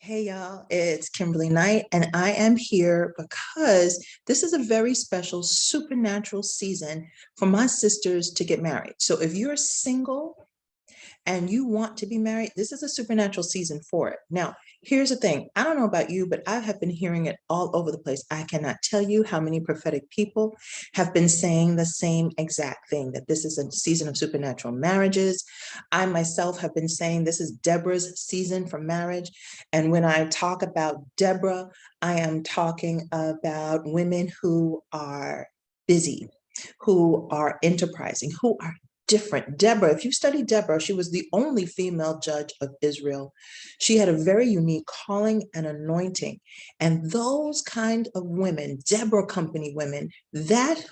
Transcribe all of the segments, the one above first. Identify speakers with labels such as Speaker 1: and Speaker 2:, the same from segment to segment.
Speaker 1: Hey y'all, it's Kimberly Knight, and I am here because this is a very special supernatural season for my sisters to get married. So if you're single and you want to be married, this is a supernatural season for it. Now, here's the thing. I don't know about you, but I have been hearing it all over the place. I cannot tell you how many prophetic people have been saying the same exact thing, that this is a season of supernatural marriages. I myself have been saying this is Deborah's season for marriage. And when I talk about Deborah, I am talking about women who are busy, who are enterprising, who are different. Deborah, if you study Deborah, she was the only female judge of Israel. She had a very unique calling and anointing. And those kind of women, Deborah company women, that's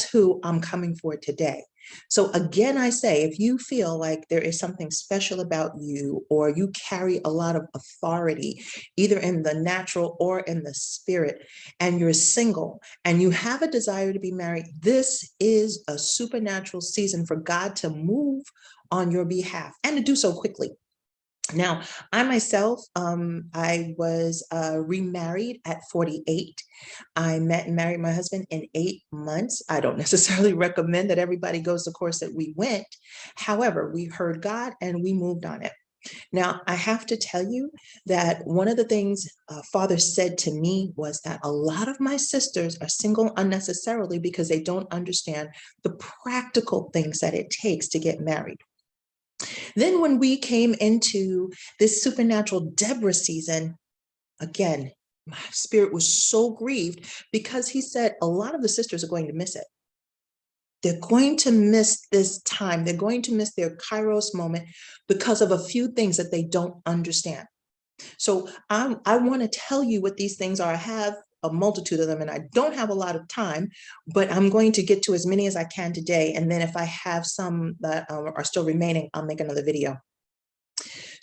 Speaker 1: who I'm coming for today. So again, I say, if you feel like there is something special about you, or you carry a lot of authority, either in the natural or in the spirit, and you're single and you have a desire to be married, this is a supernatural season for God to move on your behalf and to do so quickly. Now, I myself, I was remarried at 48. I met and married my husband in 8 months. I don't necessarily recommend that everybody goes the course that we went. However, we heard God and we moved on it. Now, I have to tell you that one of the things Father said to me was that a lot of my sisters are single unnecessarily because they don't understand the practical things that it takes to get married. Then when we came into this supernatural Deborah season, again, my spirit was so grieved because he said a lot of the sisters are going to miss it. They're going to miss this time. They're going to miss their Kairos moment because of a few things that they don't understand. So I want to tell you what these things are. I have a multitude of them and I don't have a lot of time, but I'm going to get to as many as I can today. And then if I have some that are still remaining, I'll make another video.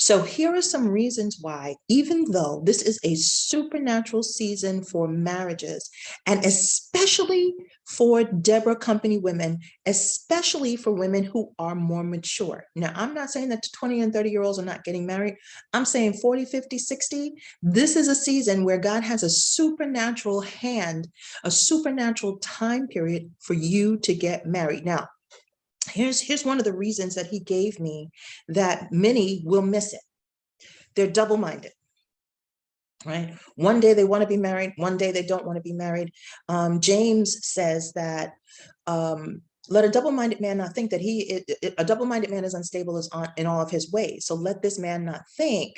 Speaker 1: So here are some reasons why, even though this is a supernatural season for marriages, and especially for Deborah company women, especially for women who are more mature. Now, I'm not saying that 20 and 30-year-olds are not getting married. I'm saying 40, 50, 60. This is a season where God has a supernatural hand, a supernatural time period for you to get married. Now, here's one of the reasons that he gave me that many will miss it. They're double-minded, right? One day they want to be married, one day they don't want to be married. James says that let a double-minded man not think that a double-minded man is unstable in all of his ways. So let this man not think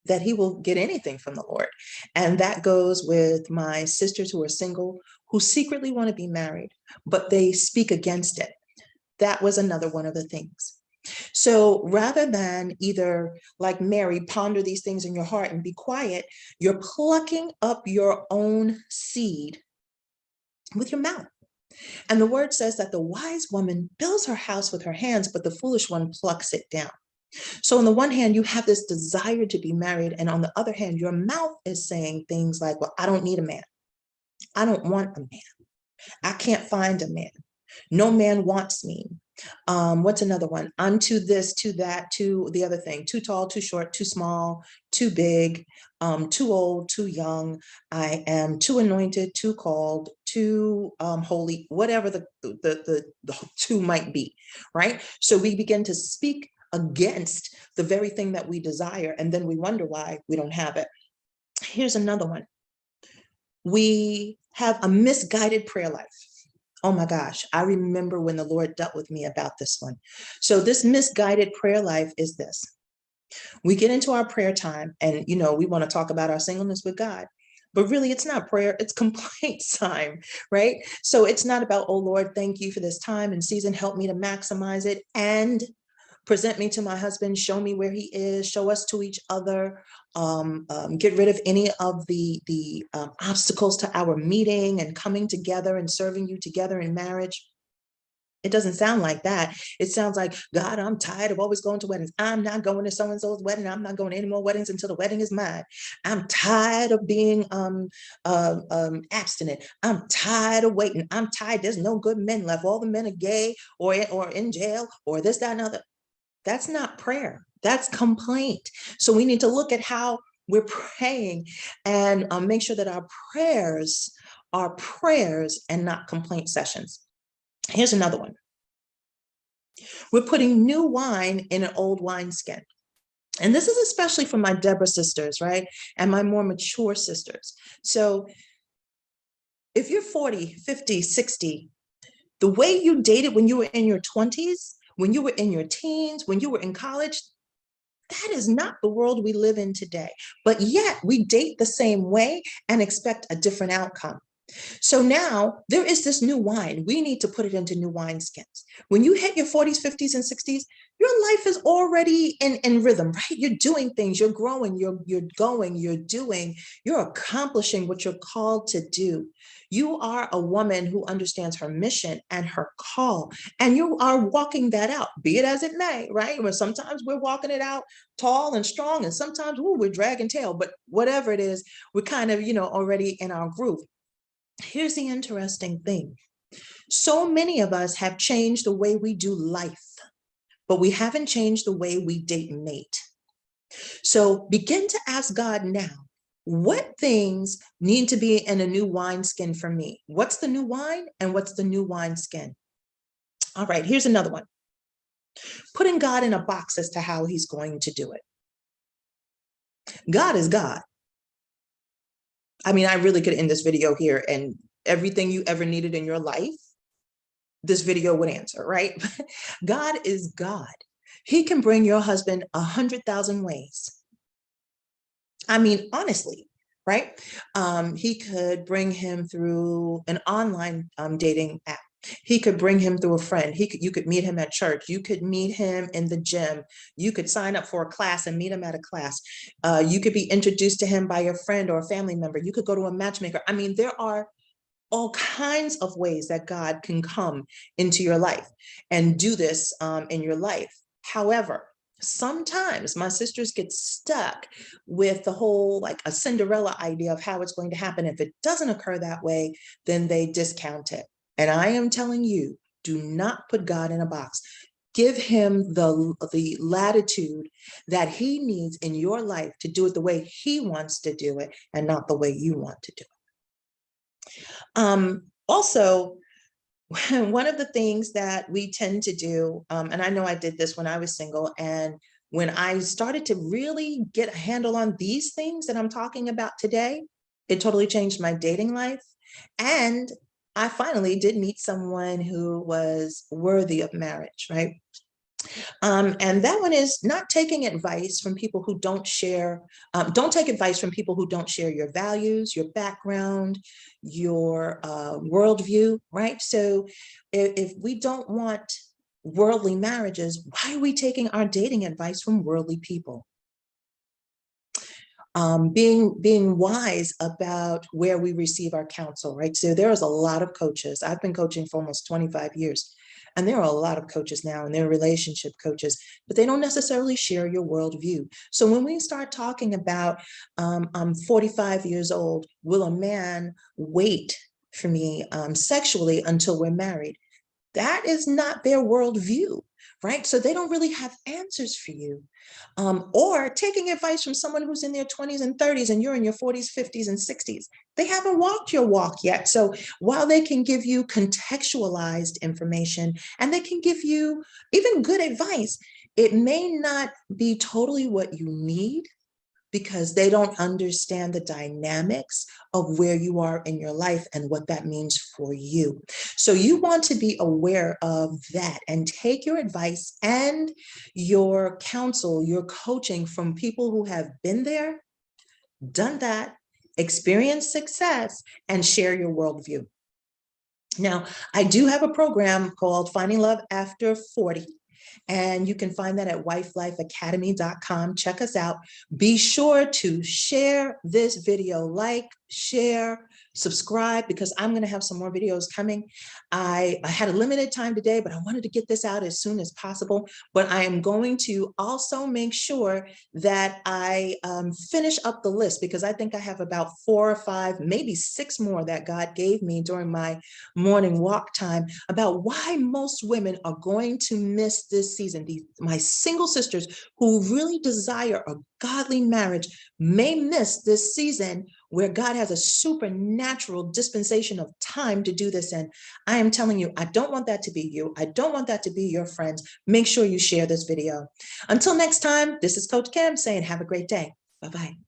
Speaker 1: that he will get anything from the Lord. And that goes with my sisters who are single, who secretly want to be married, but they speak against it. That was another one of the things. So rather than either, like Mary, ponder these things in your heart and be quiet, you're plucking up your own seed with your mouth. And the word says that the wise woman builds her house with her hands, but the foolish one plucks it down. So on the one hand, you have this desire to be married. And on the other hand, your mouth is saying things like, well, I don't need a man. I don't want a man. I can't find a man. No man wants me. What's another one? I'm too this, too that, too the other thing. Too tall, too short, too small, too big, too old, too young. I am too anointed, too called, too holy, whatever the two might be, right? So we begin to speak against the very thing that we desire, and then we wonder why we don't have it. Here's another one. We have a misguided prayer life. Oh my gosh, I remember when the Lord dealt with me about this one. So this misguided prayer life is this. We get into our prayer time and, we want to talk about our singleness with God, but really it's not prayer, it's complaint time, right? So it's not about, oh Lord, thank you for this time and season, help me to maximize it and present me to my husband, show me where he is, show us to each other, get rid of any of the obstacles to our meeting and coming together and serving you together in marriage. It doesn't sound like that. It sounds like, God, I'm tired of always going to weddings. I'm not going to so-and-so's wedding. I'm not going to any more weddings until the wedding is mine. I'm tired of being abstinent. I'm tired of waiting. I'm tired. There's no good men left. All the men are gay or in jail or this, that, and other. That's not prayer. That's complaint. So we need to look at how We're praying and make sure that our prayers are prayers and not complaint sessions. Here's another one. We're putting new wine in an old wineskin. And this is especially for my Deborah sisters, right? And my more mature sisters. So if you're 40, 50, 60, the way you dated when you were in your 20s, when you were in your teens, when you were in college, that is not the world we live in today. But yet we date the same way and expect a different outcome. So now there is this new wine. We need to put it into new wineskins. When you hit your 40s, 50s, and 60s, your life is already in rhythm, right? You're doing things, you're growing, you're going, you're doing, you're accomplishing what you're called to do. You are a woman who understands her mission and her call, and you are walking that out, be it as it may, right? Where sometimes we're walking it out tall and strong, and sometimes we're dragging tail, but whatever it is, we're kind of, already in our groove. Here's the interesting thing. So many of us have changed the way we do life, but we haven't changed the way we date and mate. So begin to ask God now, what things need to be in a new wineskin for me? What's the new wine and what's the new wineskin? All right, here's another one. Putting God in a box as to how he's going to do it. God is God. I mean, I really could end this video here, and everything you ever needed in your life, this video would answer, right? God is God. He can bring your husband 100,000 ways. I mean, honestly, right? He could bring him through an online dating app. He could bring him through a friend. You could meet him at church. You could meet him in the gym. You could sign up for a class and meet him at a class. You could be introduced to him by your friend or a family member. You could go to a matchmaker. I mean, there are all kinds of ways that God can come into your life and do this in your life. However, sometimes my sisters get stuck with the whole like a Cinderella idea of how it's going to happen. If it doesn't occur that way, then they discount it. And I am telling you, do not put God in a box. Give him the latitude that he needs in your life to do it the way he wants to do it and not the way you want to do it. Also, one of the things that we tend to do, and I know I did this when I was single, and when I started to really get a handle on these things that I'm talking about today, it totally changed my dating life. And I finally did meet someone who was worthy of marriage, right? And that one is not taking advice from people who don't share, don't take advice from people who don't share your values, your background, your worldview, right? So if we don't want worldly marriages, why are we taking our dating advice from worldly people? Being wise about where we receive our counsel, right? So there is a lot of coaches. I've been coaching for almost 25 years. And there are a lot of coaches now, and they're relationship coaches, but they don't necessarily share your worldview. So when we start talking about, I'm 45 years old, will a man wait for me sexually until we're married? That is not their worldview, right? So they don't really have answers for you. Or taking advice from someone who's in their 20s and 30s and you're in your 40s, 50s, and 60s. They haven't walked your walk yet. So while they can give you contextualized information and they can give you even good advice, it may not be totally what you need because they don't understand the dynamics of where you are in your life and what that means for you. So you want to be aware of that and take your advice and your counsel, your coaching from people who have been there, done that, experienced success, and share your worldview. Now, I do have a program called Finding Love After 40. And you can find that at wifelifeacademy.com. Check us out. Be sure to share this video, like, share, subscribe, because I'm going to have some more videos coming. I had a limited time today, but I wanted to get this out as soon as possible. But I am going to also make sure that I finish up the list, because I think I have about 4 or 5, maybe 6 more that God gave me during my morning walk time about why most women are going to miss this this season. My single sisters who really desire a godly marriage may miss this season where God has a supernatural dispensation of time to do this in. I am telling you, I don't want that to be you. I don't want that to be your friends. Make sure you share this video. Until next time, this is Coach Kim saying have a great day. Bye-bye.